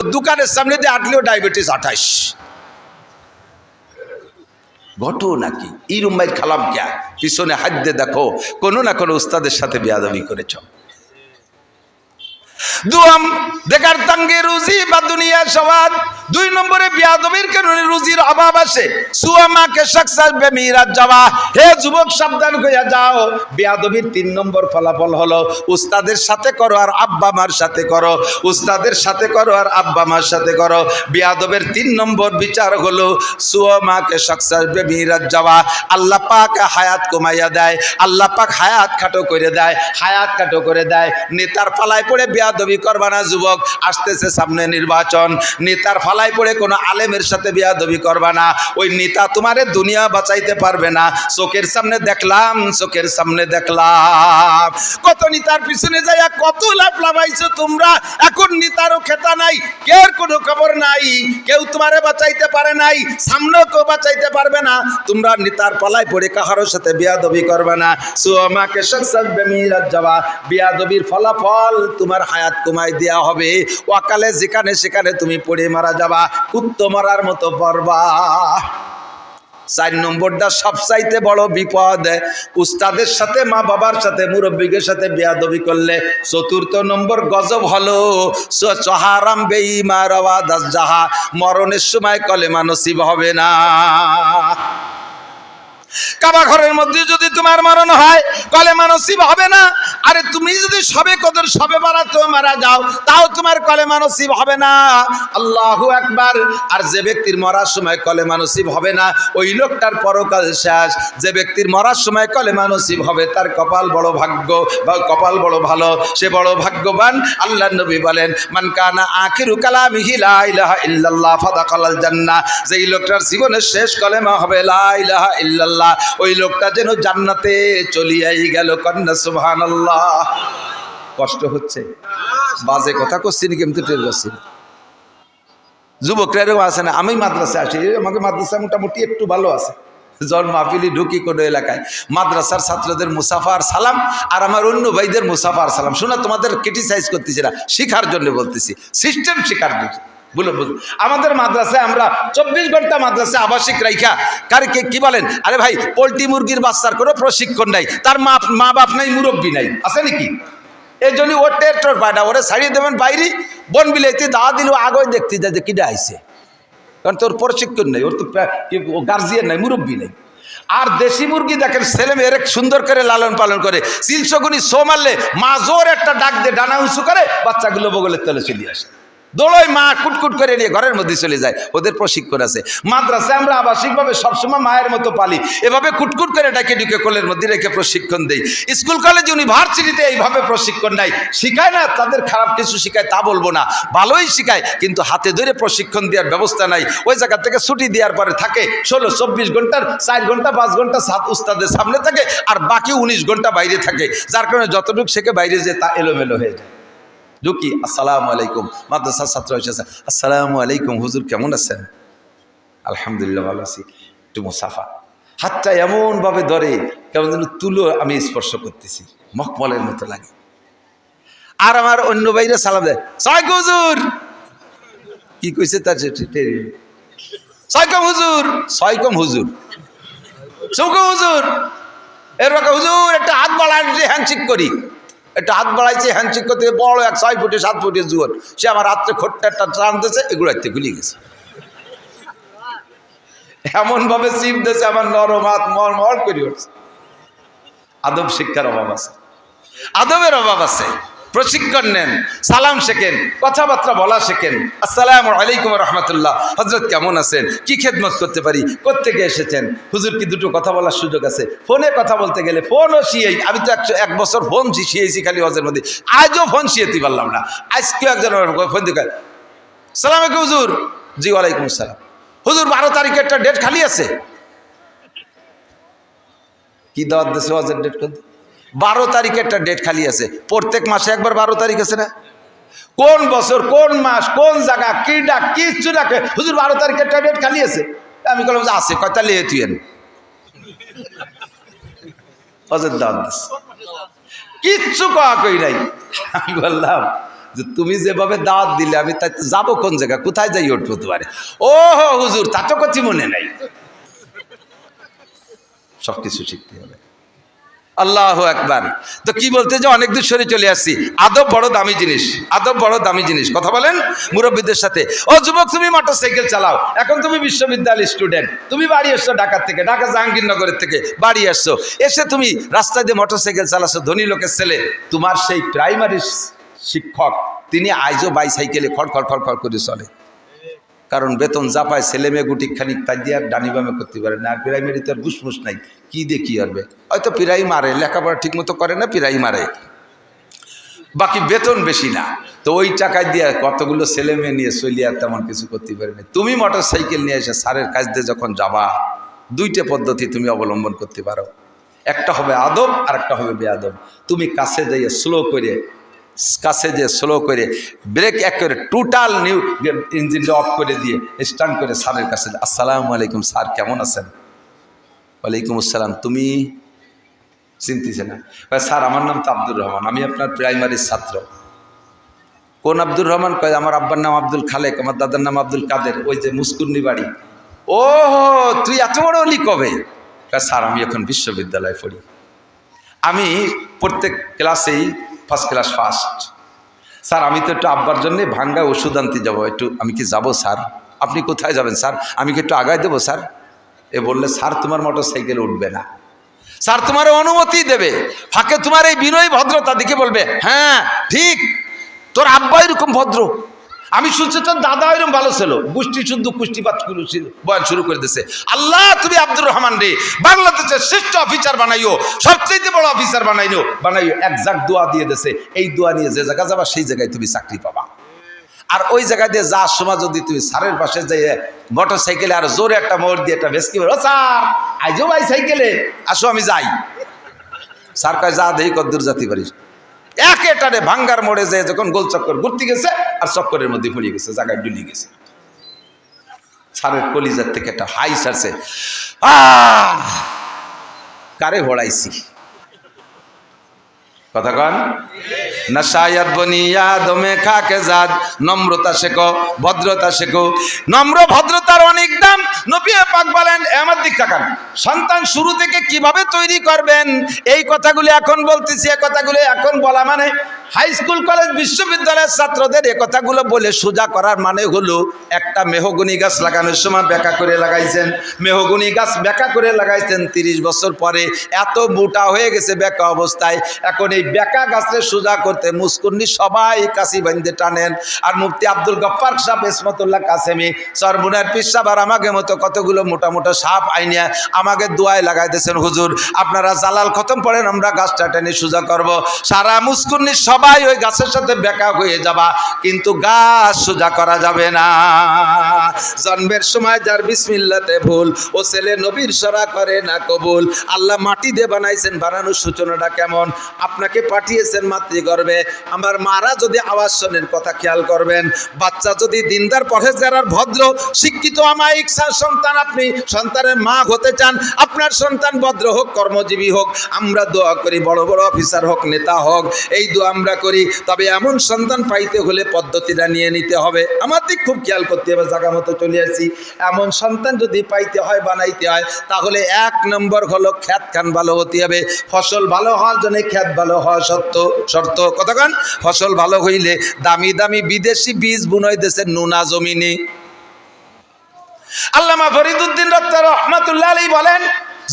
দোকানের সামনে দিয়ে হাঁটলেও ডায়াবেটিস 28। ঘটো নাকি ইরুমাইর খালাম ক্যা পিছনে হাত দিয়ে দেখো কোনো না কোনো উস্তাদের সাথে বেয়াদবি করেছ। দুম দেখার তাঙ্গে রুজি বা দুনিয়া সওয়াদ। 2 নম্বরে বেয়াদবির কারণে রুজির অভাব আসে। সুয়ামাকে সাকসাস বেমিরাত যাওয়া। হে যুবক সাবধান হইয়া যাও, বেয়াদবির 3 নম্বর ফলাফল হলো উস্তাদের সাথে করো আর আব্বা মার সাথে করো, উস্তাদের সাথে করো আর আব্বা মার সাথে করো। বেয়াদবের 3 নম্বর বিচার হলো সুয়ামাকে সাকসাস বেমিরাত যাওয়া। আল্লাহ পাক হায়াত কমাইয়া দেয়, আল্লাহ পাক হায়াত খাটো করে দেয়, হায়াত খাটো করে দেয়। নেতার ফালায় পড়ে বেয়াদবি করবা না যুবক, আসতেছে সামনে নির্বাচন। নেতার ফালায় পড়ে কোনো আলেমের সাথে বেয়াদবি করবা না, ওই নেতা তোমারে দুনিয়া বাঁচাইতে পারবে না। চোখের সামনে দেখলাম, চোখের সামনে দেখলাম কত নেতার পিছনে যাইয়া কত লাভ লাভাইছো তোমরা। এখন নেতারও খেতা নাই, কেউ কোনো খবর নাই, কেউ তোমারে বাঁচাইতে পারে নাই, সামনেও কেউ বাঁচাইতে পারবে না। তোমরা নেতার পালায় পড়ে কাহারোর সাথে বেয়াদবি করবে না। সুমাকে সাকসাস বেমিরাত যাওয়া, বেয়াদবির ফলাফল তোমার হায়াত কমাই দেওয়া হবে। ওয়াকালে যেখানে সেখানে তুমি পড়ে মারা যাবা, কুত্তো মারার মতো পড়বা। 4 নম্বরটা সবচাইতে বড় বিপদ, উস্তাদের সাথে মা বাবার সাথে মুরব্বীদের সাথে বেয়াদবি করলে। 4র্থ নম্বর গজব হলো চহারাম বেঈমান আওয়াদাস জাহা, মরণের সময় কলেমা নসিব হবে না। কাবা ঘরের মধ্যে যদি তোমার মরণ হয় কলেমা নসিব হবে না। আরে তুমি যদি সবে কদর সবে বারাতেও মারা যাও তাও তোমার কলেমা নসিব হবে না। আল্লাহু আকবার। আর যে ব্যক্তির মরার সময় কলেমা নসিব হবে না ওই লোকটার পরকাল শেষ। যে ব্যক্তির মরার সময় কলেমা নসিব হবে তার কপাল বড় ভাগ্য বা কপাল বড় ভালো, সে বড় ভাগ্যবান। আল্লাহর নবী বলেন মান কানা আখিরু কালামিহি লা ইলাহা ইল্লাল্লাহ ফাদাখালাল জান্নাহ। যেই লোকটার জীবনের শেষ কলেমা হবে লা ইলাহা ইল্লাল্লাহ, ওই লোকটা যেন জান্নাতে চলিয়াই গেল। কন্যা সুবহানাল্লাহ। কষ্ট হচ্ছে, বাজে কথা করছি নাকি আমি তো টের পাচ্ছি। যুবকরা এরকম আছে না, আমি মাদ্রাসায় আসি, আমাকে মাদ্রাসা মোটামুটি একটু ভালো আছে। জন মাহফিলি ঢুকি কোনো এলাকায় মাদ্রাসার ছাত্রদের মুসাফার সালাম আর আমার অন্য ভাইদের মুসাফার সালাম শোনা, তোমাদের ক্রিটিসাইজ করতেছি না, শিখার জন্য বলতেছি, সিস্টেম শিখার জন্য। বলুন আমাদের মাদ্রাসায় আমরা 24 ঘন্টা মাদ্রাসায় আবাসিক রাইখা কারকে কি বলেন, আরে ভাই পোল্ট্রি মুরগির বাচ্চার কোনো প্রশিক্ষণ নাই, তার মা বাপ নাই, মুরব্বী নাই, আছে নাকি? এই জন্য ওর টের পায়না, ওরে ছাড়িয়ে দেবেন বাইরে বন বিলাইতে দাওয়া দিল আগে দেখতে যায় যে কিটা আইছে, কারণ তোর প্রশিক্ষণ নেই, ওর তো গার্জিয়ান নাই, মুরব্বী নেই। আর দেশি মুরগি দেখেন ছেলে মেয়ের সুন্দর করে লালন পালন করে, 300 গুণি শো মারলে মা জোর একটা ডাক দিয়ে ডানা উঁচু করে বাচ্চাগুলো বগলের তলে চলে আসে, দোলোয় মা কুটকুট করে নিয়ে ঘরের মধ্যে চলে যায়। ওদের প্রশিক্ষণ আছে। মাদ্রাসায় আমরা আবাসিকভাবে সবসময় মায়ের মতো পালি, এভাবে কুটকুট করে ডাকে ঢুকে কোলের মধ্যে রেখে প্রশিক্ষণ দেই। স্কুল কলেজ ইউনিভার্সিটিতে এইভাবে প্রশিক্ষণ নাই, শিখায় না, তাদের খারাপ কিছু শিখায় তা বলবো না, ভালোই শিখায়, কিন্তু হাতে ধরে প্রশিক্ষণ দেওয়ার ব্যবস্থা নাই। ওই জায়গা থেকে ছুটি দেওয়ার পরে থাকে 16-24 ঘন্টার 4 ঘন্টা 5 ঘন্টা উস্তাদের সামনে থাকে আর বাকি 19 ঘন্টা বাইরে থাকে, যার কারণে যতটুকু শেখে বাইরে যে তা এলোমেলো হয়ে যায়। ঢুকি, আসসালামু আলাইকুম, মাদ্রাসার ছাত্র এসেছে, আসসালামু আলাইকুম হুজুর কেমন আছেন? আলহামদুলিল্লাহ ভালো আছি। একটু মুসাফা, হাতটা এমনভাবে ধরে কেমন যেন তুলো আমি স্পর্শ করতেছি, মখমলের মতো লাগে। আর আমার অন্য বাইরে সালাম দেয়, সালাম হুজুর, কি কইছে তার সাইকম হুজুর, সাইকম হুজুর, সৌকম হুজুর, এরকম হুজুর একটা হাত বাড়াই হ্যান্ডশেক করি, একটা হাত বাড়াইছে হ্যান্ডশেক করতে, বড় এক 6 ফুটে 7 ফুটের জুয়ার, সে আমার হাতে খোট্টা একটা টান দিয়েছে, এগুলো হাতে খুলে গেছে, এমন ভাবে চিপ দিয়েছে আমার নরম হাত মর করে উঠছে। আদব শিক্ষার অভাব আছে, আদবের অভাব আছে। প্রশিক্ষণ নেন, সালাম শেখেন, কথাবার্তা বলা শেখেন। আসসালামু আলাইকুম রহমতুল্লাহ, হজরত কেমন আছেন, কি খেদমত করতে পারি, কোত্থেকে এসেছেন, হুজুর কি দুটো কথা বলার সুযোগ আছে? ফোনে কথা বলতে গেলে ফোনও শিয়েই, আমি তো 1 বছর ফোন শিয়েছি খালি হজের মধ্যে, আজও ফোন শিয়েতে পারলাম না। আজকেও একজন ফোন দিয়ে সালাম আলাইকুম হুজুর, জি ওয়ালাইকুম আসসালাম, হুজুর 12 তারিখের একটা ডেট খালি আছে। কি দাওয়াত দিয়েছে হজের ডেট? 12 তারিখে একটা ডেট খালি আছে। প্রত্যেক মাসে একবার 12 তারিখ আছে না? কোন বছর, কোন মাস, কোন জায়গা, কি ডাক, কিচ্ছু ডাকে, হুজুর 12 তারিখে একটা ডেট খালি আছে। আমি বললাম যে আছে, কয়টা লিয়ে তুইন হজের দাওয়াত দিস, কিচ্ছু কই নাই। আমি বললাম যে তুমি যেভাবে দাওয়াত দিলে আমি তাই যাবো কোন জায়গা, কোথায় যাই উঠবো তোমারে? ও হো হুজুর, তা তো কিছু মনে নাই। সব কিছু শিখতে হবে। আল্লাহু আকবার। তো কি বলতে যে অনেক দূর সরে চলে আসছি। আদব বড় দামি জিনিস, আদব বড় দামি জিনিস। কথা বলেন মুরব্বীদের সাথে। ও যুবক, তুমি মোটরসাইকেল চালাও, এখন তুমি বিশ্ববিদ্যালয়ের স্টুডেন্ট, তুমি বাড়ি এসছো ঢাকা থেকে, ঢাকা জাহাঙ্গীরনগরের থেকে বাড়ি আসছো, এসে তুমি রাস্তায় দিয়ে মোটরসাইকেল চালাচ্ছ, ধনী লোকের ছেলে। তোমার সেই প্রাইমারি শিক্ষক তিনি আজও বাইসাইকেলে খড়খড় খড়খড় করে চলে, কারণ বেতন যা পায় ছেলে মেয়ে গুটি খানিক তাই দিয়ে আর ডানি বামে করতে পারে না। আর প্রাইমারিতে আর ঘুষমুস নাই, কি দিয়ে কি করবে? হয়তো পিরাই মারে, লেখাপড়া ঠিক মতো করে না, পিরাই মারে, বাকি বেতন বেশি না। তো ওই টাকায় দিয়ে কতগুলো ছেলে মেয়ে নিয়ে চলিয়ে আর তেমন কিছু করতে পারে না। তুমি মোটর সাইকেল নিয়ে এসে স্যারের কাছ দিয়ে যখন যাবা, দুইটা পদ্ধতি তুমি অবলম্বন করতে পারো। একটা হবে আদব আর একটা হবে বেআদব। তুমি কাছে যাইয়ে স্লো করে ব্রেক এক করে টোটাল নিউ ইঞ্জিনটা অফ করে দিয়ে স্টার্ট করে স্যারের কাছে, আসসালামু আলাইকুম স্যার, কেমন আছেন? ওয়ালাইকুম আসসালাম। তুমি চিনতেছে না? স্যার আমার নাম তো আব্দুর রহমান, আমি আপনার প্রাইমারির ছাত্র। কোন আব্দুর রহমান? কয় আমার আব্বার নাম আব্দুল খালেক, আমার দাদার নাম আব্দুল কাদের, ওই যে মুস্কুন্নি বাড়ি। ও তুই এত বড় হলি কবে? স্যার আমি এখন বিশ্ববিদ্যালয়ে পড়ি, আমি প্রত্যেক ক্লাসেই ফার্স্ট ক্লাস ফার্স্ট। স্যার আমি তো একটু আব্বার জন্যে ভাঙ্গা ওষুধ আনতে যাবো, একটু আমি কি যাবো স্যার? আপনি কোথায় যাবেন স্যার? আমি কি একটু আগায় দেবো স্যার? এ বললে স্যার তোমার মোটর সাইকেলে উঠবে না, স্যার তোমার অনুমতি দেবে। ফাঁকে তোমার এই বিনয়ী ভদ্রতা দেখে বলবে, হ্যাঁ ঠিক, তোর আব্বা এরকম ভদ্র, আমি শুনছি তোর দাদা এরকম ভালো ছিল, গোষ্ঠী শুদ্ধ কুষ্টিপাত বয়ান শুরু করে দিছে। আল্লাহ তুমি আব্দুর রহমান রে বাংলাদেশের শ্রেষ্ঠ অফিসার বানাইও, সবচেয়ে বড় অফিসার বানাইও। একজাক্ট দোয়া দিয়ে দিছে, এই দোয়া নিয়ে যে জায়গা যাবা সেই জায়গায় তুমি চাকরি পাবা। আর ওই জায়গা দিয়ে যাওয়ার সময় যদি তুমি স্যারের পাশে যাই মোটর সাইকেলে আর জোরে একটা মোড় দিয়ে একটা ভেসকি বলো, স্যার আইজো ভাই সাইকেলে আসো আমি যাই। স্যার কয় যা দেই কদ্দূর জাতি পারিস। একেটারে ভাঙ্গার মোড়ে যায় যখন গোল চক্কর ঘুরতে গেছে আর চক্করের মধ্যে পড়ে গেছে, জায়গায় ডুলি গেছে। স্যারের কলিজার থেকে একটা হাই সারছে, কারে হড়াইছি। কথা কন না? শায়াদ বনিয়া দমে খাকে জাদ, নম্রতা শেখো, ভদ্রতা শেখো। নম্র ভদ্রতার অনেক দাম। নবী পাক বলেন, আমার দিক তাকান, সন্তান শুরু থেকে কিভাবে তৈরি করবেন এই কথাগুলো এখন বলতেছি। এই কথাগুলো এখন বলা মানে হাই স্কুল কলেজ বিশ্ববিদ্যালয়ের ছাত্রদের এ কথাগুলো বলে সোজা করার মানে হলো, একটা মেহগনি গাছ লাগানোর সময় বেঁকা করে লাগাইছেন, মেহগনি গাছ বেঁকা করে লাগাইছেন, 30 বছর পরে এত মোটা হয়ে গেছে বেঁকা অবস্থায়। এখন এই বেঁকা গাছকে সোজা করতে মুস্কুন্নি সবাই কাশি বান্ধে টানেন। আর মুফতি আব্দুল গফফার সাহেব ইসমতুল্লাহ কাসেমি, সরমুনার পীর সাহেব আর আমাকে মতো কতগুলো মোটা মোটা সাপ আইনিয়া আমাকে দোয়ায় লাগাইতেছেন, হুজুর আপনারা জালাল খতম পড়েন, আমরা গাছটা টেনে সোজা করব। সারা মুস্কুন্নি সবাই ওই গাছের সাথে বেঁকা হয়ে যাবা, কিন্তু গাছ সোজা করা যাবে না। জন্মের সময় যার বিসমিল্লাতে ভুল, ও ছেলে নবীর সরা করে না কবুল। আল্লাহ মাটি দিয়ে বানাইছেন, বানানোর সূচনাটা কেমন? আপনাকে পাঠিয়েছেন মাতৃগর্ভে। আমার মারা যদি আওয়াজ শোনেন, কথা খেয়াল করবেন, বাচ্চা যদি দিনদার পরহেজগার আর ভদ্র শিক্ষিত আমায়িক সন্তান, আপনি সন্তানের মা হতে চান, আপনার সন্তান ভদ্র হোক, কর্মজীবী হোক, আমরা দোয়া করি বড় বড় অফিসার হোক, নেতা হোক, এই দোয়া আমরা করি। তবে এমন সন্তান পাইতে হলে পদ্ধতিটা নিয়ে নিতে হবে। আমার দিক খুব খেয়াল করতে হবে, জায়গা মতো চলে আসছি। এমন সন্তান যদি পাইতে হয়, বানাইতে হয়, তাহলে 1 নম্বর হলো খ্যাত খান ভালো হতে হবে। ফসল ভালো হওয়ার জন্য খ্যাত ভালো হওয়া শর্ত। কতক্ষণ ফসল ভালো হইলে দামি দামি বিদেশি বীজ বুনই দেশের নুনা জমিনে। আল্লামা ফরিদউদ্দিন রহমাতুল্লাহ আলাইহি বলেন,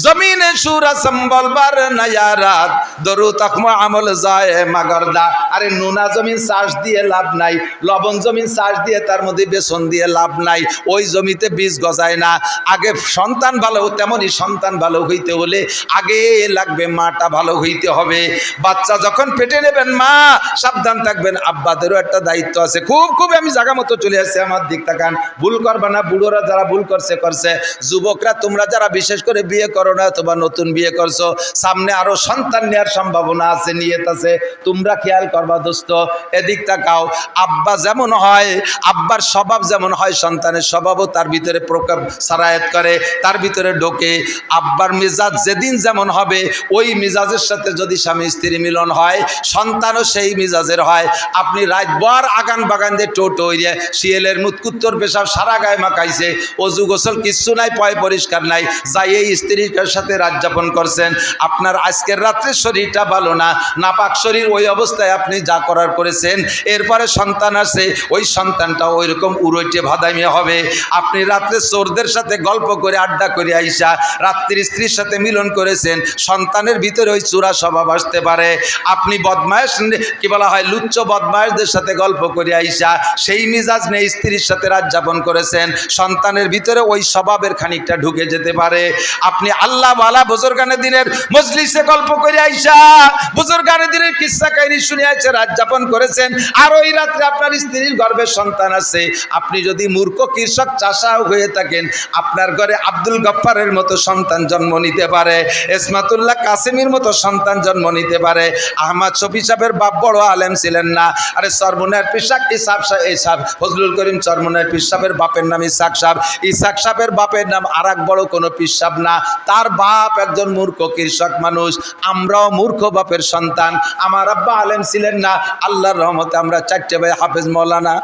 জমিনে সুরা সম্বল বার নায়ারাত দরু তাকমা আমল যায় মাগরদা। আরে নোনা জমিন চাষ দিয়ে লাভ নাই, লবণ জমিন চাষ দিয়ে তার মধ্যে বেসন দিয়ে লাভ নাই, ওই জমিতে বীজ গজায় না। আগে সন্তান ভালো, তেমনই সন্তান ভালো হইতে হলে আগে লাগবে মাটা ভালো হইতে হবে। বাচ্চা যখন পেটে নেবেন, মা সাবধান থাকবেন, আব্বাদেরও একটা দায়িত্ব আছে। খুব আমি জায়গা মতো চলে আসছে, আমার দিক তাকান, ভুল করবা না। বুড়োরা যারা ভুল করছে, যুবকরা তোমরা যারা বিশেষ করে বিয়ে করো, করো না অথবা নতুন বিয়ে করছো, সামনে আরো সন্তান নেওয়ার সম্ভাবনা আছে, নিয়ত আছে, তোমরা খেয়াল করবা দোস্ত। এদিক তাকাও, আব্বা যেমন হয়, আব্বার স্বভাব যেমন হয়, সন্তানের স্বভাবও তার ভিতরে প্রকাশ সারায়াত করে, তার ভিতরে ঢোকে। আব্বার মেজাজ যেদিন যেমন হবে, ওই মেজাজের সাথে যদি স্বামী স্ত্রী মিলন হয়, সন্তানও সেই মেজাজের হয়। আপনি রাতভর আগান বাগান দিয়ে টোটো হইয়া শিয়ালের মুতকুত্তর পেশাব সারা গায়ে মাখাইছে, অজু গোসল কিচ্ছু নাই, পয় পরিষ্কার নাই, যাই এই স্ত্রীর সাথে রাত যাপন করছেন, আপনার আজকের রাত্রে শরীরটা ভালো না, নাপাক শরীর, ওই অবস্থায় আপনি যা করার করেছেন, এরপরে সন্তান আছে, ওই সন্তানটা ওই রকম উড়ইটে ভাদাইমে হবে। আপনি রাত্রে চোরদের সাথে গল্প করে আড্ডা করে আইসা রাত্রির স্ত্রীর সাথে মিলন করেছেন, সন্তানের ভিতরে ওই চূড়া স্বভাব আসতে পারে। আপনি বদমায়েশ, কি বলা হয়, লুচ্চ বদমায়েশদের সাথে গল্প করে আইসা সেই মিজাজ নেই স্ত্রীর সাথে রাত যাপন করেছেন, সন্তানের ভিতরে ওই স্বভাবের খানিকটা ঢুকে যেতে পারে। আপনি আল্লাহ ওয়ালা বুজুর্গানে দিনের মজলিসে গল্প করে আইসা বুজুর্গানে দিনের কিস্সা কাহিনী শুনে আইসা রাত যাপন করেছেন, আর ওই রাত্রে আপনার স্ত্রীর গর্ভে সন্তান আছে। আপনি যদি মূর্খ কৃষক চাষাও হয়ে থাকেন, আপনার ঘরে আব্দুল গফফারের মতো সন্তান জন্ম নিতে পারে, ইসমাতুল্লাহ কাসেমির মতো সন্তান জন্ম নিতে পারে। আহমদ শফি সাহেবের বাপ বড় আলেম ছিলেন না, আরে চরমুনার পিসাক ইসাব সাহেব, ফজলুল করিম চরমুনার পীর সাহেবের বাপের নাম ইসাক সাহেব, ইসাক সাহেবের বাপের নাম আর এক বড় কোনো পীর সাহেব না, তার বাপ একজন মূর্খ কৃষক মানুষ। আমরাও মূর্খ বাপের সন্তান। আমার আব্বা আলেম ছিলেন না, আল্লাহর রহমতে আমরা 4টে ভাই হাফেজ মৌলানা।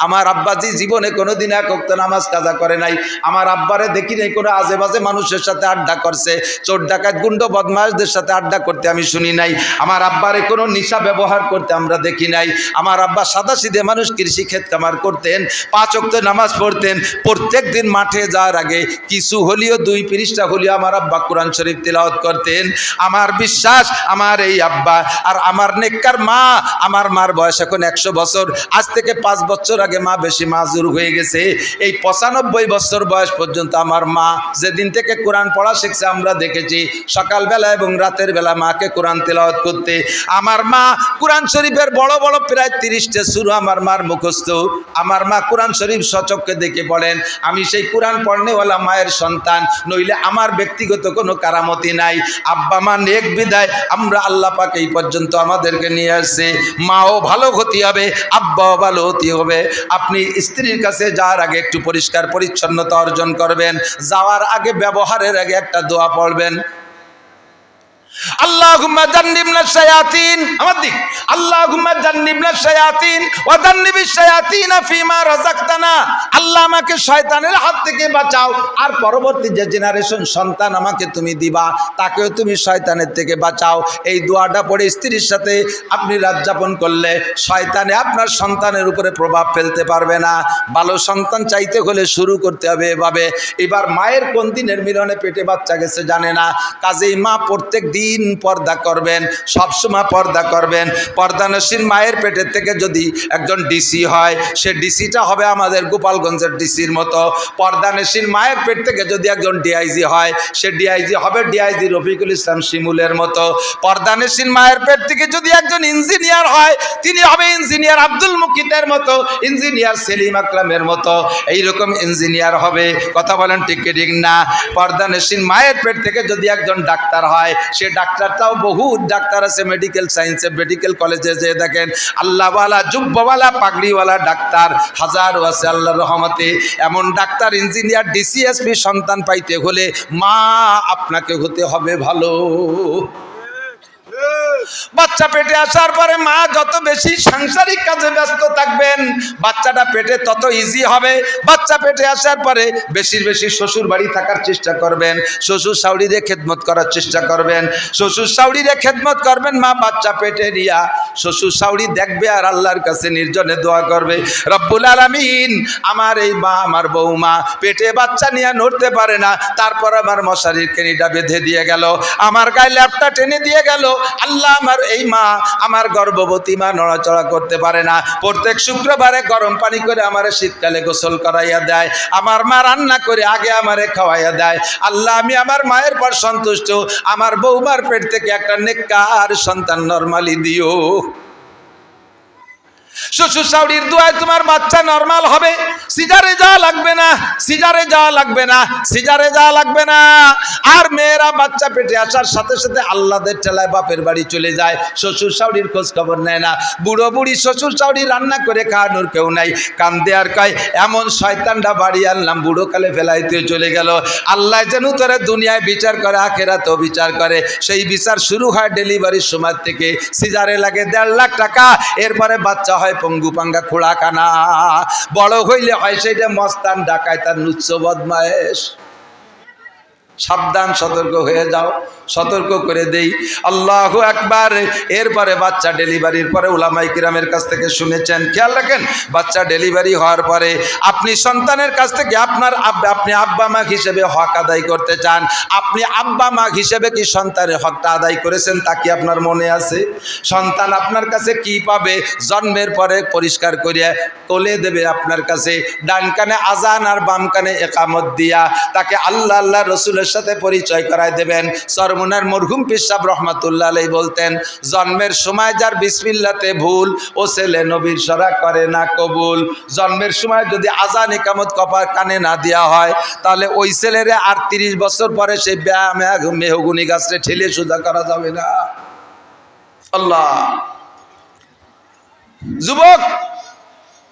আমার আব্বাজি জীবনে কোনোদিন এক ওয়াক্ত নামাজ কাজা করে নাই। আমার আব্বারে দেখি নাই কোনো আজে বাজে মানুষের সাথে আড্ডা করছে, চোর ডাকাত গুন্ড বদমাশদের সাথে আড্ডা করতে আমি শুনি নাই। আমার আব্বারে কোনো নিশা ব্যবহার করতে আমরা দেখি নাই। আমার আব্বা সাদাসিধে মানুষ, কৃষি ক্ষেত কামার করতেন, 5 ওয়াক্ত নামাজ পড়তেন। প্রত্যেক দিন মাঠে যাওয়ার আগে কিছু হলিও 2 পৃষ্ঠা হলিও আমার আব্বা কোরআন শরীফ তিলাওয়াত করতেন। আমার বিশ্বাস, আমার এই আব্বা আর আমার নেককার মা, আমার মার বয়স এখন 100 বছর, আজ থেকে 5 বছর আগে মা বেশি মাজুর হয়ে গেছে। এই 95 বছর বয়স পর্যন্ত আমার মা যেদিন থেকে কোরআন পড়া শিখছে, আমরা দেখেছি সকালবেলা এবং রাতের বেলা মাকে কোরআন তেলাওয়াত করতে। আমার মা কোরআন শরীফের বড় বড় প্রায় 30টা সূরা আমার মার মুখস্থ। আমার মা কোরআন শরীফ সচক্ষে দেখে পড়েন। আমি সেই কোরআন পড়নেওয়ালা মায়ের সন্তান, নইলে আমার ব্যক্তিগত কোনো কারামতি নাই। আব্বা মা নেক বিদায় আমরা আল্লাহ পাক এই পর্যন্ত আমাদেরকে নিয়ে আসছে। মাও ভালো হতে হবে, আব্বাও ভালো হতে হবে। আপনি স্ত্রীর কাছে যাওয়ার আগে একটু পরিষ্কার পরিচ্ছন্নতা অর্জন করবেন, যাওয়ার আগে ব্যবহারের আগে একটা দোয়া পড়বেন, আল্লাহুম্মা জান্নিবনা শায়াতিন, আমার দিক, আল্লাহুম্মা জান্নিবনা শায়াতিন ওয়া জান্নিবিশ শায়াতিনা ফিমা রাযাকতানা। আল্লাহ আমাকে শয়তানের হাত থেকে বাঁচাও, আর পরবর্তী যে জেনারেশন সন্তান আমাকে তুমি দিবা, তাকেও তুমি শয়তানের থেকে বাঁচাও। এই দোয়াটা পড়ে স্ত্রীর সাথে আপনি রাত যাপন করলে শয়তানে আপনার সন্তানের উপরে প্রভাব ফেলতে পারবে না। ভালো সন্তান চাইতে হলে শুরু করতে হবে এভাবে। এবার মায়ের কোন দিনের মিলনে পেটে বাচ্চা গেছে জানে না, কাজেই মা প্রত্যেক দিন পর্দা করবেন, সবসময় পর্দা করবেন। পর্দানসীন মায়ের পেটের থেকে যদি একজন ডিসি হয়, সে ডিসিটা হবে আমাদের গোপালগঞ্জের ডিসির মতো। পর্দানসীন মায়ের পেট থেকে যদি একজন ডিআইজি হয়, সে ডিআইজি হবে ডিআইজি রফিকুল ইসলাম শিমুলের মতো। পর্দানসীন মায়ের পেট থেকে যদি একজন ইঞ্জিনিয়ার হয়, তিনি হবে ইঞ্জিনিয়ার আব্দুল মুকিতের মতো, ইঞ্জিনিয়ার সেলিম আকরামের মতো, এইরকম ইঞ্জিনিয়ার হবে। কথা বলেন ঠিক কি ঠিক না? পর্দানসীন মায়ের পেট থেকে যদি একজন ডাক্তার হয়, সে ডাক্তারটাও বহু ডাক্তার আছে মেডিকেল সায়েন্সে, মেডিকেল কলেজে যে দেখেন আল্লাহওয়ালা জুব্বাওয়ালা পাগড়িওয়ালা ডাক্তার হাজারো আছে আল্লাহর রহমতে। এমন ডাক্তার, ইঞ্জিনিয়ার, ডিসিএসপি সন্তান পাইতে হলে মা আপনাকে হতে হবে ভালো। বাচ্চা পেটে আসার পরে মা যত বেশি সাংসারিক কাজে ব্যস্ত থাকবেন, বাচ্চাটা পেটে তত ইজি হবে। বাচ্চা পেটে আসার পরে বেশি বেশি শ্বশুর বাড়ি থাকার চেষ্টা করবেন, শ্বশুর শাশুড়িরে খেদমত করার চেষ্টা করবেন, শ্বশুর শাশুড়িরে খেদমত করবেন। মা বাচ্চা পেটে নিয়া শ্বশুর শাশুড়ি দেখবে আর আল্লাহর কাছে নির্জনে দোয়া করবে, রব্বুল আলামিন, আমার এই মা, আমার বৌমা পেটে বাচ্চা নিয়ে নড়তে পারে না, তারপর আমার মশারির কেনিটা বেঁধে দিয়ে গেল, আমার গায়ে ল্যাপটা টেনে দিয়ে গেল। আল্লাহ, আমার এই মা, আমার গর্ভবতী মা নড়াচড়া করতে পারে না, প্রত্যেক শুক্রবারে গরম পানি করে আমারে শীতকালে গোসল করাইয়া দেয়, আমার মা রান্না করে আগে আমারে খাওয়াইয়া দেয়। আল্লাহ, আমি আমার মায়ের পর সন্তুষ্ট, আমার বৌমার পেট থেকে একটা নেককার সন্তান নরমালি দিও। শ্বশুর শাশুড়ির দোয়ায় তোমার বাচ্চা নরমাল হবে, সিজারে যাওয়া লাগবে না, সিজারে যাওয়া লাগবে না, সিজারে যাওয়া লাগবে না। আর মেয়েরা বাচ্চা পেটে আসার সাথে সাথে আল্লাদের ঠেলায় বাপের বাড়ি চলে যায়, শ্বশুর শাশুড়ির খোঁজ খবর নেয় না। বুড়ো বুড়ি শ্বশুর শাশুড়ি রান্না করে খাওয়ানোর কেউ নাই, কান্দে আর কয় এমন শয়তানটা বাড়ি আনলাম বুড়ো কালে ফেলাইতে চলে গেল। আল্লাহ যেন তোরা দুনিয়ায় বিচার করে, আখেরাতেও বিচার করে। সেই বিচার শুরু হয় ডেলিভারির সময় থেকে। সিজারে লাগে 1.5 লাখ টাকা, এরপরে বাচ্চা হয় পঙ্গু পাঙ্গা খোড়া কানা, বড় হইলে হয় সেইটা মস্তান ডাকায় তার নুচ্ছ বদমায়েশ। সাবধান, সতর্ক হয়ে যাও, সতর্ক করে দেই। আল্লাহু আকবার। এরপরে বাচ্চা ডেলিভারির পরে উলামায়ে কিরামের কাছ থেকে শুনেছেন, খেয়াল রাখেন, বাচ্চা ডেলিভারি হওয়ার পরে আপনি সন্তানের কাছ থেকে আপনি আব্বা মা হিসেবে হক আদায় করতে চান, আপনি আব্বা মা হিসেবে কি সন্তানের হকটা আদায় করেছেন তা কি আপনার মনে আছে? সন্তান আপনার কাছে কি পাবে? জন্মের পরে পরিষ্কার করিয়া কোলে দেবে আপনার কাছে, ডান কানে আজান আর বাম কানে একামত দিয়া তাকে আল্লাহ আল্লাহ রসুলের সাথে পরিচয় করায় দেবেন। সরমুনার মরহুম পীর সাহেব রহমাতুল্লাহ আলাইহি বলতেন, জন্মের সময় যার বিসমিল্লাতে ভুল, ও ছেলে নবীর সরা করে না কবুল। জন্মের সময় যদি আজান একামত কপার কানে না দেওয়া হয়, তাহলে ওই ছেলেরে আর 30 বছর পরে সেই মেহগুনি গাছটা ঠেলে সোজা করা যাবে না। আল্লাহ, যুবক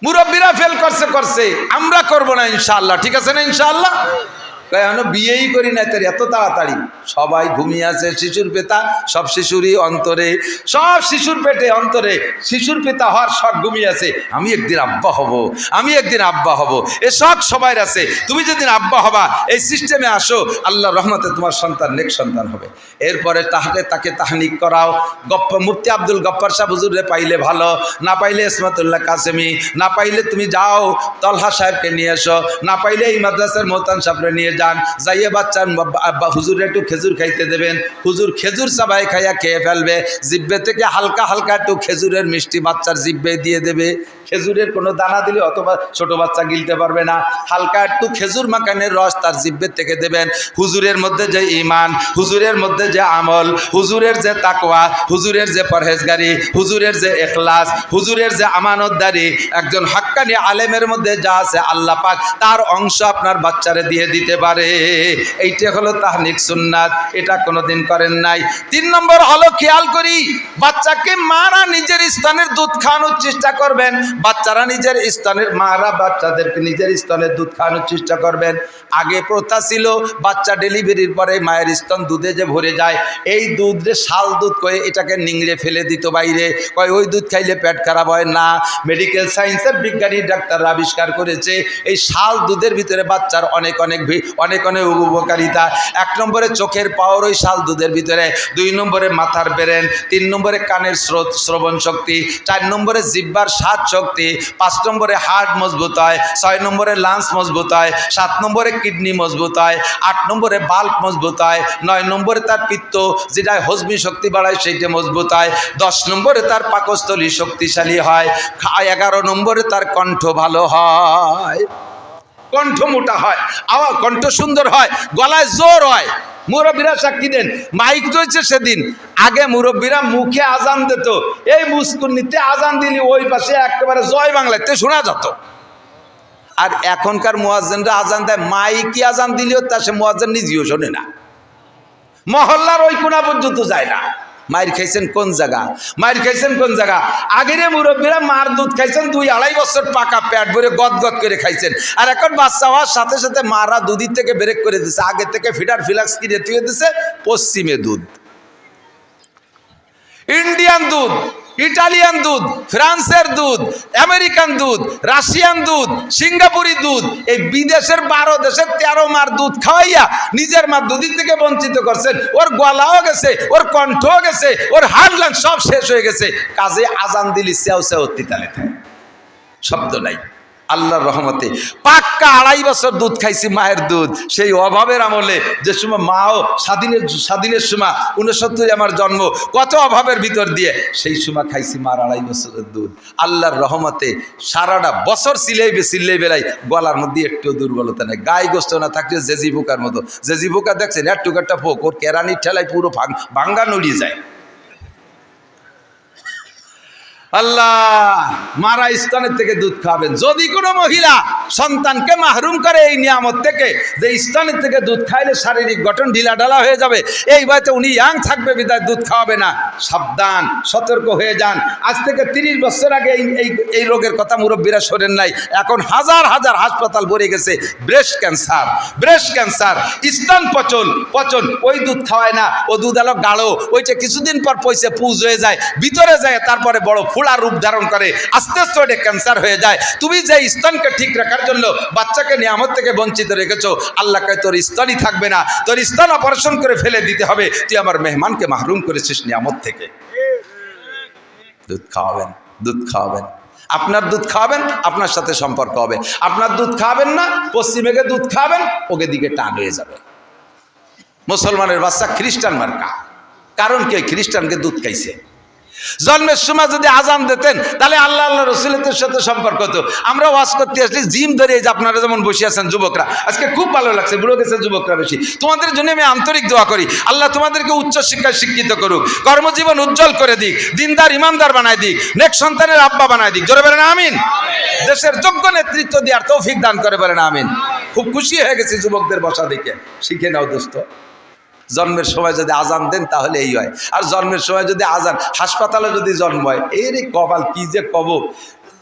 মুরব্বীরা ফেল করছে, আমরা করব না ইনশাআল্লাহ, ঠিক আছে না ইনশাআল্লাহ? এখনো বিয়েই করি না, তার এত তাড়াতাড়ি? সবাই ঘুমিয়ে আছে, শিশুর পেতা সব শিশুরই অন্তরে, সব শিশুর পেটে অন্তরে শিশুর পেতা হওয়ার শখ ঘুমিয়ে আছে। আমি একদিন আব্বা হব, আমি একদিন আব্বা হব, এ শখ সবার আছে। তুমি যেদিন আব্বা হবা এই সিস্টেমে আসো, আল্লাহ রহমতে তোমার সন্তান নেক সন্তান হবে। এরপরে তাকে তাহনিক করাও। মুফতি আব্দুল গফ্ফার সাহেব হুজুরে পাইলে ভালো, না পাইলে ইসমাতুল্লাহ কাসেমি, না পাইলে তুমি যাও তলহা সাহেবকে নিয়ে এসো, না পাইলে এই মাদ্রাসার মোহতান সাহেবরে নিয়ে যান, যাইয়ে বাচ্চার হুজুরে একটু খেজুর খাইতে দেবেন। হুজুর খেজুর চাবাই খাইয়া খেয়ে ফেলবে, জিব্বে থেকে হালকা হালকা একটু খেজুরের মিষ্টি বাচ্চার জিব্বে দিয়ে দেবে। খেজুরের কোনো দানা দিলে অথবা ছোট বাচ্চা গিলতে পারবে না, হালকা একটু খেজুর মাখানের রস তার জিব্বের থেকে দেবেন। হুজুরের মধ্যে যে ঈমান, হুজুরের মধ্যে যে আমল, হুজুরের যে তাকওয়া, হুজুরের যে পরহেজগারি, হুজুরের যে ইখলাস, হুজুরের যে আমানতদারি, একজন হাক্কানি আলেমের মধ্যে যা আছে আল্লাহ পাক তার অংশ আপনার বাচ্চারে দিয়ে দিতে পারে। এইটা হলো তাহনিক সুন্নাত, এটা কোনোদিন করেন নাই। 3 নম্বর হলো, খেয়াল করি, বাচ্চাকে মারা নিজের স্তনের দুধ খাওয়ানোর চেষ্টা করবেন। বাচ্চারা নিজের স্তনের, মারা বাচ্চাদেরকে নিজের স্তনের দুধ খাওয়ানোর চেষ্টা করবেন। আগে প্রথা ছিল বাচ্চা ডেলিভারির পরে মায়ের স্তন দুধে যে ভরে যায়, এই দুধ রে শাল দুধ কয়ে এটাকে নিংড়ে ফেলে দিত বাইরে, কয় ওই দুধ খাইলে পেট খারাপ হয় না। মেডিকেল সায়েন্সের বিজ্ঞানী ডাক্তাররা আবিষ্কার করেছে এই শাল দুধের ভিতরে বাচ্চার অনেক অনেক উপকারিতা। 1 নম্বরে চোখের পাওয়ার ওই শাল দুধের ভিতরে, 2 নম্বরে মাথার ব্রেন, 3 নম্বরে কানের শ্রবণ শক্তি, 4 নম্বরে জিহ্বার স্বাদ শক্তি, 5 নম্বরে হার্ট মজবুত হয়, 6 নম্বরে লাংস মজবুত হয়, 7 নম্বরে কিডনি মজবুত হয়, 8 নম্বরে বাল্ব মজবুত হয়, 9 নম্বরে তার পিত্ত যেটা হজমি শক্তি বাড়ায় সেইটা মজবুত হয়, 10 নম্বরে তার পাকস্থলী শক্তিশালী হয়, 11 নম্বরে তার কণ্ঠ ভালো হয়, কণ্ঠ মোটা হয়, আওয়াজ কণ্ঠ সুন্দর হয়, গলায় জোর হয়। মুরব্বীরা সাক্ষী দেন, মাইক রয়েছে সেদিন, আগে মুরব্বীরা মুখে আজান দিত, এই মুস্কুনিতে আজান দিলি ওই পাশে একেবারে জয় বাংলাতে শোনা যেত। আর এখনকার মুয়াজ্জিনরা আজান দেয়, মাইকি আজান দিলেও তা সে মুয়াজ্জিন নিজেও শোনে না, মহল্লার ওই কোনা পর্যন্ত যায় না। মায়ের খাইছেন কোন জায়গা, মায়ের খাইছেন কোন জায়গা? আগের মুরব্বীরা মার দুধ খাইছেন 2-2.5 বছর পাকা পেট ভরে গদগদ করে খাইছেন, আর এখন বাচ্চা হওয়ার সাথে সাথে মারা দুধের থেকে ব্রেক করে দিচ্ছে, আগে থেকে ফিডার ফিলাক্স কিনে তুলে দিচ্ছে পশ্চিমে দুধ, ইন্ডিয়ান দুধ, ইটালিয়ান দুধ, ফ্রান্সের দুধ, আমেরিকান দুধ, রাশিয়ান দুধ, সিঙ্গাপুরি দুধ, এই বিদেশের 12 দেশের 13 মার দুধ খাওয়াইয়া নিজের মার দুধের থেকে বঞ্চিত করছেন। ওর গলাও গেছে, ওর কণ্ঠও গেছে, ওর হাড় লাং সব শেষ হয়ে গেছে। কাজে আজান দিলি সেও তিতালে থাকে, শব্দ নাই। আল্লাহর রহমতে পাক্কা 2.5 বছর দুধ খাইছি, মায়ের দুধ। সেই অভাবের আমলে যে সময় মাও স্বাধীনের সময় 69 আমার জন্ম, কত অভাবের ভিতর দিয়ে সেই সময় খাইছি মার 2.5 বছরের দুধ। আল্লাহর রহমতে সারাটা বছর সিলাই বেলাই, গলার মধ্যে একটু দুর্বলতা নেই, গায়ে গোস্ত না থাকলে জেজি পোকার মতো। জেজি পোকা দেখছেন, একটা পোক, ওর কেরানির ঠেলায় পুরো ভাঙ্গা নড়িয়ে যায়। আল্লাহ, মারা স্তনের থেকে দুধ খাবেন। যদি কোনো মহিলা সন্তানকে মাহরুম করে এই নিয়ামত থেকে, যে স্তনের থেকে দুধ খাইলে শারীরিক গঠন ঢিলাঢালা হয়ে যাবে, এই বয়সে উনি ইয়াং থাকবে বিদায় দুধ খাওয়াবে না, সাবধান, সতর্ক হয়ে যান। আজ থেকে 30 বছর আগে এই রোগের কথা মুরব্বীরা শোনেন নাই, এখন হাজার হাজার হাসপাতাল ভরে গেছে। ব্রেস্ট ক্যান্সার, স্তন পচন, ওই দুধ খাওয়ায় না, ও দুধ আলো গাঢ়, ওইটা কিছুদিন পর পয়সা পুজ হয়ে যায়, ভিতরে যায়, তারপরে বড় ফুলা রূপ ধারণ করে, আস্তে আস্তে ওটা ক্যান্সার হয়ে যায়। তুমি যে স্তনকে ঠিক রাখার জন্য বাচ্চাকে নিয়ামত থেকে বঞ্চিত রেখেছো, আল্লাহ কয় তোর স্তনই থাকবে না, তোর স্তন অপারেশন করে ফেলে দিতে হবে, তুই আমার মেহমানকে মাহরুম করেছিস নিয়ামত থেকে। দুধ খাওয়াবেন, আপনার দুধ খাওয়াবেন, আপনার সাথে সম্পর্ক হবে। আপনার দুধ খাওয়াবেন না, পশ্চিমেকে দুধ খাওয়াবেন, ওকে দিকে টান হয়ে যাবে। মুসলমানের বাচ্চা খ্রিস্টান মার্কা, কারণ কি খ্রিস্টানকে দুধ খাইছে। জন্মের সময় যদি আজান দিতেন তাহলে আল্লাহ রসুলের সাথে সম্পর্ক হতো। আমরা ওয়াজ করতে আসলে জিম ধরে, এই যে আপনারা যেমন বসে আছেন যুবকরা, আজকে খুব ভালো লাগছে, বুড়ো গেছে যুবকরা বেশি, তোমাদের জন্য আমি আন্তরিক দোয়া করি, আল্লাহ তোমাদেরকে উচ্চ শিক্ষায় শিক্ষিত করুক, কর্মজীবন উজ্জ্বল করে দিক, দিনদার ইমানদার বানায় দিক, নেক্সট সন্তানের আব্বা বানায় দিক। জোরে বলেন আমিন। দেশের যোগ্য নেতৃত্ব দেওয়ার তৌফিক দান করে বলেন আমিন। খুব খুশি হয়ে গেছি যুবকদের বসা দেখে, শিখে নাও দোস্ত। জন্মের সময় যদি আজান দেন তাহলে এই হয়, আর জন্মের সময় যদি আজান, হাসপাতালে যদি জন্ম হয়, এর কপাল কি যে কব।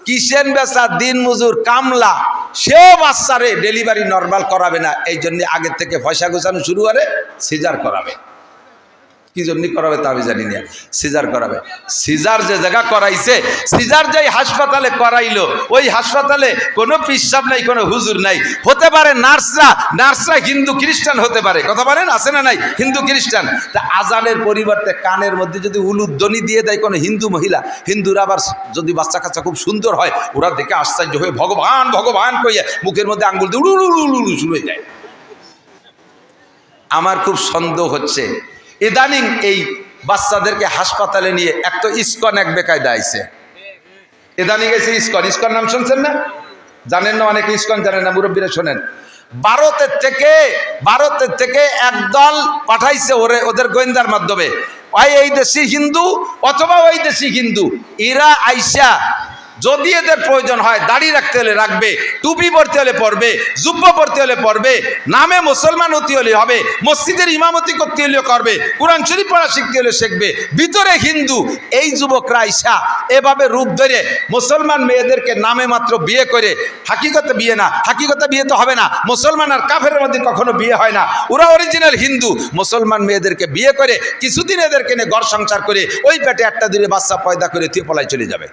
কিষেন বেচা দিন মজুর কামলা, সেও বাচ্চারে ডেলিভারি নর্মাল করাবে না, এই জন্য আগের থেকে পয়সা গোছানো শুরু করে সিজার করাবে। কি জন্য করাবে তা আমি জানি না, সিজার করাবে। সিজার যে জায়গা করাইছে, সিজার যেই হাসপাতালে করাইলো, ওই হাসপাতালে কোনো পিসাব নাই, কোনো হুজুর নাই। হতে পারে নার্সরা হিন্দু খ্রিস্টান হতে পারে, কথা বলেন, আছে না নাই হিন্দু খ্রিস্টান। তা আজানের পরিবর্তে কানের মধ্যে যদি উলুধ্বনি দিয়ে দেয় কোনো হিন্দু মহিলা, হিন্দুরা আবার যদি বাচ্চা কাচ্চা খুব সুন্দর হয়, ওরা দেখে আশ্চর্য হয়ে ভগবান ভগবান কইয়া মুখের মধ্যে আঙ্গুল দিয়ে উলু উলু উলু শুরু হয়ে যায়। আমার খুব সন্দেহ হচ্ছে ইদানিং এই বাচ্চাদেরকে হাসপাতালে নিয়ে একটা ইস্কন এক বেকায়দা আইছে। ইদানিং এসে ইস্কন নাম শুনছেন না? জানেন না অনেকে, ইস্কন জানেন না, মুরব্বীরা শোনেন। ভারতের থেকে একদল পাঠাইছে ওদের গোয়েন্দার মাধ্যমে, এই দেশি হিন্দু অথবা ওই দেশি হিন্দু, এরা আইসা যদি এদের প্রয়োজন হয় দাড়ি রাখতে হলে রাখবে, টুপি পরতে হলে পরবে, জুব্বা পরতে হলে পরবে, নামে মুসলমান হতে হলে হবে, মসজিদের ইমামতি করতে হলে করবে, কোরআন শরীফ পড়া শিখতে হলে শিখবে, ভিতরে হিন্দু। এই যুবকরা আইসা এভাবে রূপ ধরে মুসলমান মেয়েদেরকে নামে মাত্র বিয়ে করে, হাকিকতে বিয়ে না, হাকিকতে বিয়ে তো হবে না, মুসলমান আর কাফেরের মধ্যে কখনো বিয়ে হয় না, ওরা অরিজিনাল হিন্দু। মুসলমান মেয়েদেরকে বিয়ে করে কিছুদিন এদেরকে নিয়ে ঘর সংসার করে ওই পেটে একটা দূরে বাচ্চা পয়দা করে তুই পলায় চলে যাবে।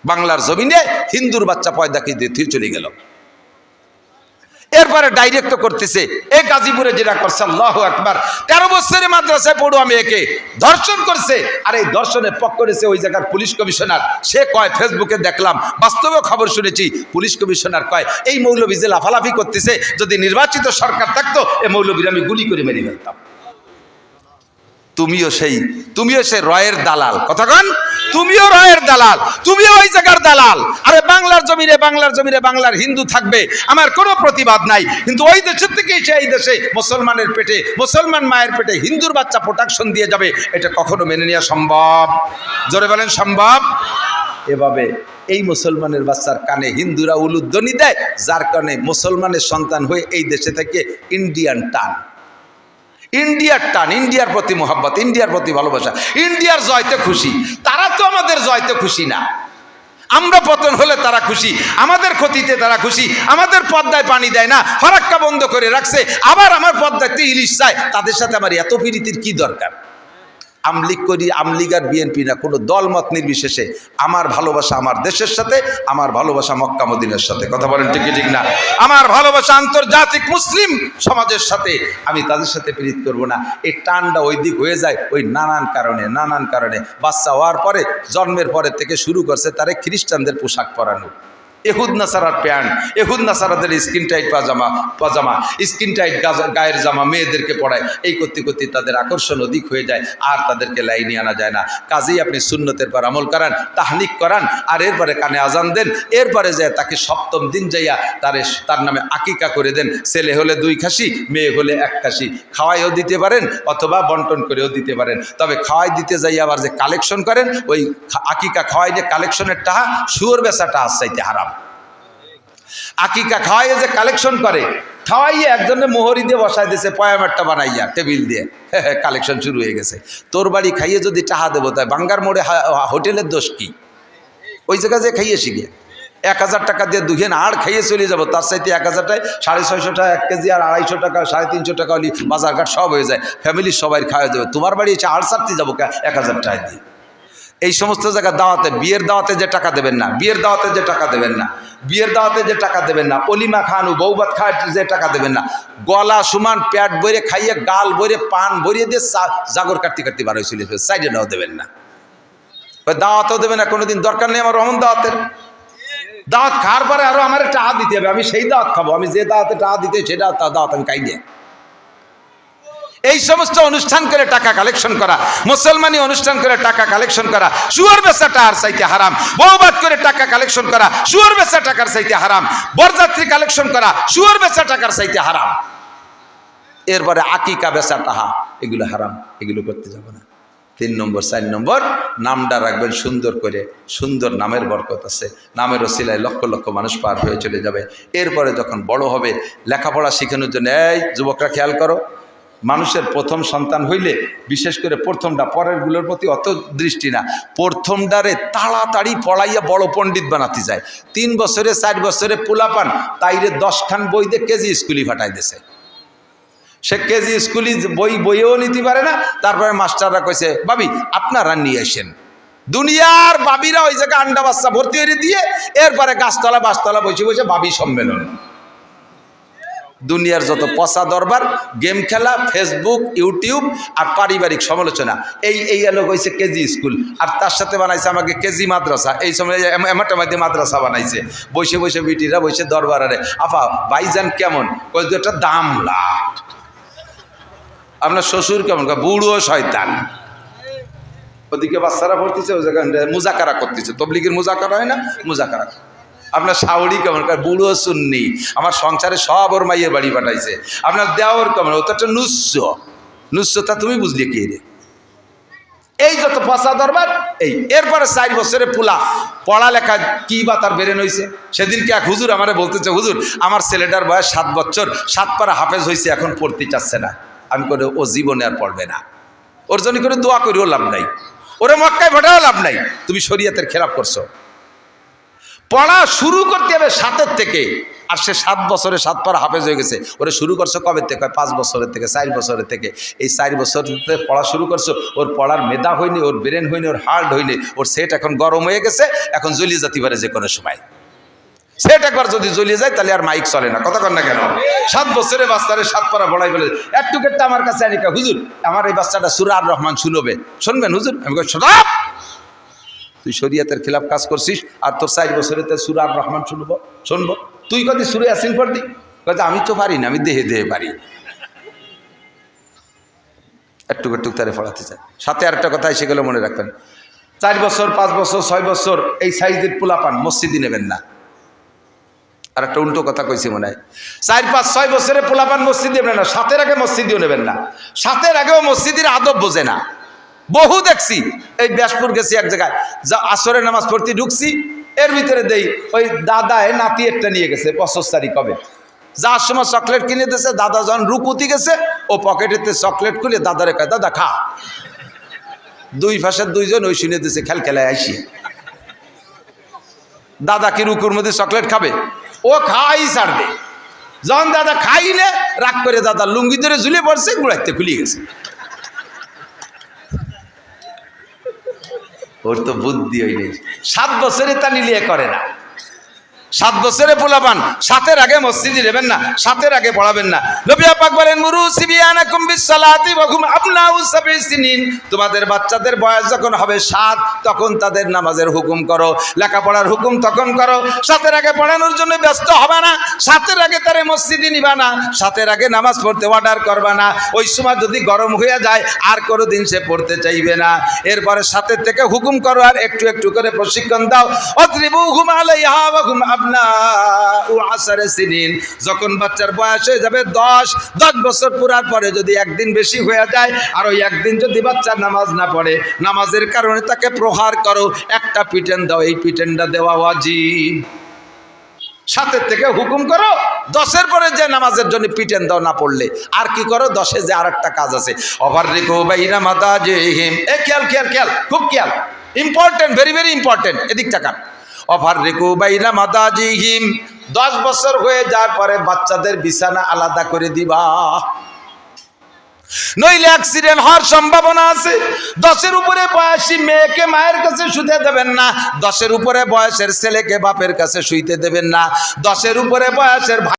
বাংলার জমিনে হিন্দুর বাচ্চা পয়দা দিয়ে চলে গেল। এরপরে ডাইরেক্ট করতেছে এই গাজীপুরে যেটা করছে, আল্লাহু আকবার, 13 বছরের মাদ্রাসায় পড়ুয়া মেয়েকে ধর্ষণ করছে। আর এই ধর্ষণের পক্ষ করেছে ওই জায়গার পুলিশ কমিশনার। সে কয়, ফেসবুকে দেখলাম, বাস্তবেও খবর শুনেছি, পুলিশ কমিশনার কয় এই মৌলবী যে লাফালাফি করতেছে, যদি নির্বাচিত সরকার থাকতো এ মৌলবীর আমি গুলি করে মেরে ফেলতাম। তুমিও সেই রয়ের দালাল, কথা কন, তুমিও রয়ের দালাল, তুমিও ওই জায়গার দালাল। আরে বাংলার জমিনে বাংলার হিন্দু থাকবে, আমার কোনো প্রতিবাদ নাই, কিন্তু ওই দেশের থেকে এসে এই দেশে মুসলমানের পেটে, মুসলমান মায়ের পেটে হিন্দুর বাচ্চা প্রোটেকশন দিয়ে যাবে, এটা কখনো মেনে নেওয়া সম্ভব? জোরে বলেন সম্ভব? এভাবে এই মুসলমানের বাচ্চার কানে হিন্দুরা উলুধ্বনি দেয়, যার কারণে মুসলমানের সন্তান হয়ে এই দেশে থেকে ইন্ডিয়ার টান, ইন্ডিয়ার প্রতি মোহাব্বত, ইন্ডিয়ার প্রতি ভালোবাসা, ইন্ডিয়ার জয়তে খুশি। তারা তো আমাদের জয়তে খুশি না। আমরা পতন হলে তারা খুশি, আমাদের ক্ষতিতে তারা খুশি, আমাদের পদ্মায় পানি দেয় না, ফারাক্কা বন্ধ করে রাখছে, আবার আমার পদ্মাতে ইলিশ চায়। তাদের সাথে আমার এত প্রীতির কি দরকার? আমলিগ করি, আমলিগ আর বিএনপি না, কোনো দলমত নির্বিশেষে আমার ভালোবাসা আমার দেশের সাথে, আমার ভালোবাসা মক্কা মদিনার সাথে, কথা বলেন ঠিক ঠিক না? আমার ভালোবাসা আন্তর্জাতিক মুসলিম সমাজের সাথে, আমি তাদের সাথে প্রীত করব না। এই টানটা ওই দিক হয়ে যায় ওই নানান কারণে। বাচ্চা হওয়ার পরে, জন্মের পরে থেকে শুরু করছে তারে খ্রিস্টানদের পোশাক পরানো, এহুদ নাসারার প্যান্ট, এহুদ নাসারাদের স্কিন টাইট পাজামা স্কিন টাইট গায়ের জামা মেয়েদেরকে পড়ায়। এই করতে করতে তাদের আকর্ষণ অধিক হয়ে যায়, আর তাদেরকে লাইনে আনা যায় না। কাজেই আপনি সুন্নতের পর আমল করান, তাহনিক করান, আর এরপরে কানে আজান দেন। এরপরে যায় তাকে সপ্তম দিন যাইয়া তার নামে আকিকা করে দেন। ছেলে হলে 2 খাসি, মেয়ে হলে 1 খাসি। খাওয়াইও দিতে পারেন অথবা বন্টন করেও দিতে পারেন। তবে খাওয়াই দিতে যাই আবার যে কালেকশন করেন, ওই আকিকা খাওয়াই যে কালেকশনের টাকা, শুয়োর বেচা টাকা চাইতে হারাম। আকিকা খাওয়াইয়ে যে কালেকশন করে, খাওয়াইয়ে একজনের মোহরি দিয়ে বসায় দিয়েছে পয়ামারটা বানাইয়া টেবিল দিয়ে, কালেকশন শুরু হয়ে গেছে। তোর বাড়ি খাইয়ে যদি টাকা দেবো, তাই বাঙ্গার মোড়ে হোটেলের দোষ কি? ওই জায়গায় যে খাইয়ে শিখে 1000 টাকা দিয়ে দুঘেন আর খাইয়ে চলে যাবো, তার চাইতে 1000 টাকায় 650 টাকা 1 কেজি, আর 250 টাকা 350 টাকা হলে বাজার ঘাট সব হয়ে যায়, ফ্যামিলির সবাই খাওয়া যাবে। তোমার বাড়ি এসে আর ছাড়তে যাবো 1000 টাকা দিয়ে। এই সমস্ত জায়গায় দাওয়াতে, বিয়ের দাওয়াতে যে টাকা দেবেন না, বিয়ের দাওয়াতে যে টাকা দেবেন না, বিয়ের দাওয়াতে যে টাকা দেবেন না, অলিমা খানু বৌবাত খাওয়ার যে টাকা দেবেন না, গলা সমান পেট বইরে খাইয়ে গাল বইরে পান বইরে দিয়ে জাগর কাটতে কাটতে বার হয়েছিল, সাইডে নাও দেবেন না, দাওয়াতও দেবেন না কোনোদিন। দরকার নেই আমার অমন দাওয়াতের। দাওয়াত খাওয়ার পরে আরো আমার টাকা দিতে হবে, আমি সেই দাওয়াত খাবো, আমি যে দাওয়াতে টাকা দিতে সেটা দাওয়াত আমি খাই না। এই সমস্ত অনুষ্ঠান করে টাকা কালেকশন করা, মুসলমানি অনুষ্ঠান করে টাকা কালেকশন করা, শুয়োর বেচা টাকার চাইতে হারাম। বউবাদ করে টাকা কালেকশন করা, শুয়োর বেচা টাকার চাইতে হারাম। বরযাত্রী কালেকশন করা, শুয়োর বেচা টাকার চাইতে হারাম। এরপরে আকিকা বেচা টাকা, এগুলো হারাম, এগুলো করতে যাব না। 3 নম্বর 4 নম্বর, নামটা রাখবেন সুন্দর করে। সুন্দর নামের বরকত আছে, নামের ওসিলায় লক্ষ লক্ষ মানুষ পার হয়ে চলে যাবে। এরপরে যখন বড় হবে, লেখাপড়া শেখানোর জন্য, এই যুবকরা খেয়াল করো, মানুষের প্রথম সন্তান হইলে বিশেষ করে প্রথমটা, পরেরগুলোর প্রতি অত দৃষ্টি না, প্রথমটারে তাড়াতাড়ি পড়াইয়া বড় পণ্ডিত বানাতে যায়। 3 বছরে 4 বছরে পোলাপান তাইরে 10 খান বই দিয়ে কেজি স্কুলে ফাটাই দিয়েছে। সে কেজি স্কুলে বইও নিতে পারে না। তারপরে মাস্টাররা কইছে, ভাবি আপনারা নিয়ে আসেন। দুনিয়ার বাবিরা ওই জায়গায় আন্ডা বাচ্চা ভর্তি হয়ে দিয়ে, এরপরে গাছতলা বাসতলা বসে বসে বাবি সম্মেলন। দুনিয়ার যত পচা দরবার, গেম খেলা, ফেসবুক, ইউটিউব আর পারিবারিক সমালোচনা, এই লোক হয়েছে কেজি স্কুল। আর তার সাথে বানাইছে আমাকে কেজি মাদ্রাসা। এই সময় এমাটামাদি মাদ্রাসা বানাইছে। বসে বসে বিটিরা বসে দরবারে, আফা ভাইজান কেমন? কই একটা দামলা। আপনার শ্বশুর কেমন? বুড়ো শয়তান। ওদিকে বাচ্চারা ভর্তিছে, ওই জায়গায় মুজাকারা করতেছে। তবলিগের মুজাকারা হয় না, মুজাকারা। আপনার শাওড়ি কেমন? বুড়ো সুন্নি, আমার সংসারে সব ওর মাইয়ের বাড়ি পাঠাইছে। আপনার দেওয়ার কেমন? ও তো একটা নুস্য, তা তুমি বুঝলি কি রে? এই যত পচা দরবার। এরপরে 4 বছরে পোলা পড়ালেখা কি বা তার বেরেন হয়েছে। সেদিনকে এক হুজুর আমারে বলতেছে, হুজুর আমার ছেলেটার বয়স 7 বছর, 7 পারা হাফেজ হয়েছে, এখন পড়তে চাচ্ছে না। আমি করে, ও জীবনে আর পড়বে না, ওর জন্য করে দোয়া করিও লাভ নাই, ওরে মক্কায় পাঠাও লাভ নাই, তুমি শরীয়তের খেলাপ করছো। পড়া শুরু করতে হবে 7 থেকে। আর সে 7 বছরে 7 পারা হাফেজ হয়ে গেছে। ওরে শুরু করছো কবে থেকে? 5 বছরের থেকে, 4 বছরের থেকে। এই 4 বছর পড়া শুরু করছো, ওর পড়ার মেধা হয়নি, ওর ব্রেন হয়নি, ওর হার্ট হয়নি, ওর সেট এখন গরম হয়ে গেছে, এখন জ্বলিয়ে যেতে পারে যে কোনো সময়। সেট একবার যদি জ্বলিয়ে যায় তাহলে আর মাইক চলে না। কথা কন না কেন? 7 বছরে বাচ্চারে 7 পারা পড়াই বলে, একটু কেটটা আমার কাছে আনিকা, হুজুর আমার এই বাচ্চাটা সূরা আর রহমান শুনবে, শুনবেন হুজুর? আমি কই, শোনাব, তুই শরীয়তের খেলাফ কাজ করছিস, আর তোর 4 বছরেতে সূরা আর রহমান শুনবো? তুই কদি সূরা ইয়াসিন পড়বি? কইতে আমি তো পারি না, আমি দেহে দেহে পারি। একটু তারে পড়াতে চাই। সাথে আরেকটা কথা এসে গেলে মনে রাখবেন, 4 বছর 5 বছর 6 বছর এই সাইজের পোলাপান মসজিদে নেবেন না। আর একটা উল্টো কথা কইছি মনে হয়, 4, 5, 6 বছরে পোলাপান মসজিদে নেবেন না। 7-এর আগে মসজিদেও নেবেন না। 7-এর আগেও মসজিদের আদব বোঝে না। বহু দেখছি। এই ব্যাসপুর গেছি এক জায়গায়, যা আসরের নামাজ পড়তে ঢুকছি, এর ভিতরে দেই ওই দাদায় নাতি একটা নিয়ে গেছে 75 কবে, যার সময় চকলেট কিনে দিয়েছে। দাদা যখন রুকুতি গেছে, ও পকেটেতে চকলেট খুলে দাদারে কয়, দাদা খা। 2 পাশের 2 জন ওই শুনে দিয়েছে, খেলায় আইসি। দাদা কি রুকুর মধ্যে চকলেট খাবে? ও খাই ছাড়বে। যখন দাদা খাই নে, রাগ করে দাদা লুঙ্গি ধরে ঝুলে পড়ছে, গুড়াইতে খুলিয়ে গেছে। ওর তো বুদ্ধি হইনি। 7 বছরে তা নিলিয়ে করে না। 7 বছরে পোলাপান 7-এর আগে মসজিদে নেবেন না, 7-এর আগে পড়াবেন না। নবী পাক বলেন মুরু সিবিয়ানাকুম বিসসালাতি ওয়া হুম আবনাউ 7 সিনিন, তোমাদের বাচ্চাদের বয়স যখন হবে 7 তখন তাদের নামাজের হুকুম করো, লেখাপড়ার হুকুম তখন করো। 7-এর আগে পড়ানোর জন্য ব্যস্ত হবে না, 7-এর আগে তারে মসজিদে নিবা না, 7-এর আগে নামাজ পড়তে অর্ডার করবা না। ওই সময় যদি গরম হয়ে যায় আর কোনোদিন সে পড়তে চাইবে না। এরপরে 7-এর থেকে হুকুম করো আর একটু একটু করে প্রশিক্ষণ দাও। অদ্রিবুহুম আলাইহা ওয়া হুম আবনাউ 10 সিনিন, যখন বাচ্চার বয়স হয়ে যাবে 10 বছর পুরার পরে যদি একদিন বেশি হয়ে যায় আর ওই একদিন যদি বাচ্চা নামাজ না পড়ে, নামাজের কারণে তাকে প্রহার করো, একটা পিটেন দাও, এই পিটেনটা দেওয়া ওয়াজিব। 7-এর থেকে হুকুম করো, 10-এর পরে যে নামাজের জন্য পিটেন দাও না পড়লে। আর কি করো, 10-এ যে আর একটা কাজ আছে, অভাররিকু বাইনা মাদাজিহিম, এ খেয়াল খেয়াল খেয়াল, খুব খেয়াল, ইম্পর্টেন্ট, ভেরি ভেরি ইম্পর্টেন্ট, এদিক তাকান। অভাররিকু বাইনা মাদাজিহিম, 10 বছর হয়ে যাওয়ার পরে বাচ্চাদের বিছানা আলাদা করে দিবা, নইলে অ্যাক্সিডেন্ট হওয়ার সম্ভাবনা আছে। 10-এর উপরে বয়সী মেয়েকে মায়ের কাছে শুতে দেবেন না, 10-এর উপরে বয়সের ছেলেকে বাপের কাছে শুইতে দেবেন না, 10-এর উপরে বয়সের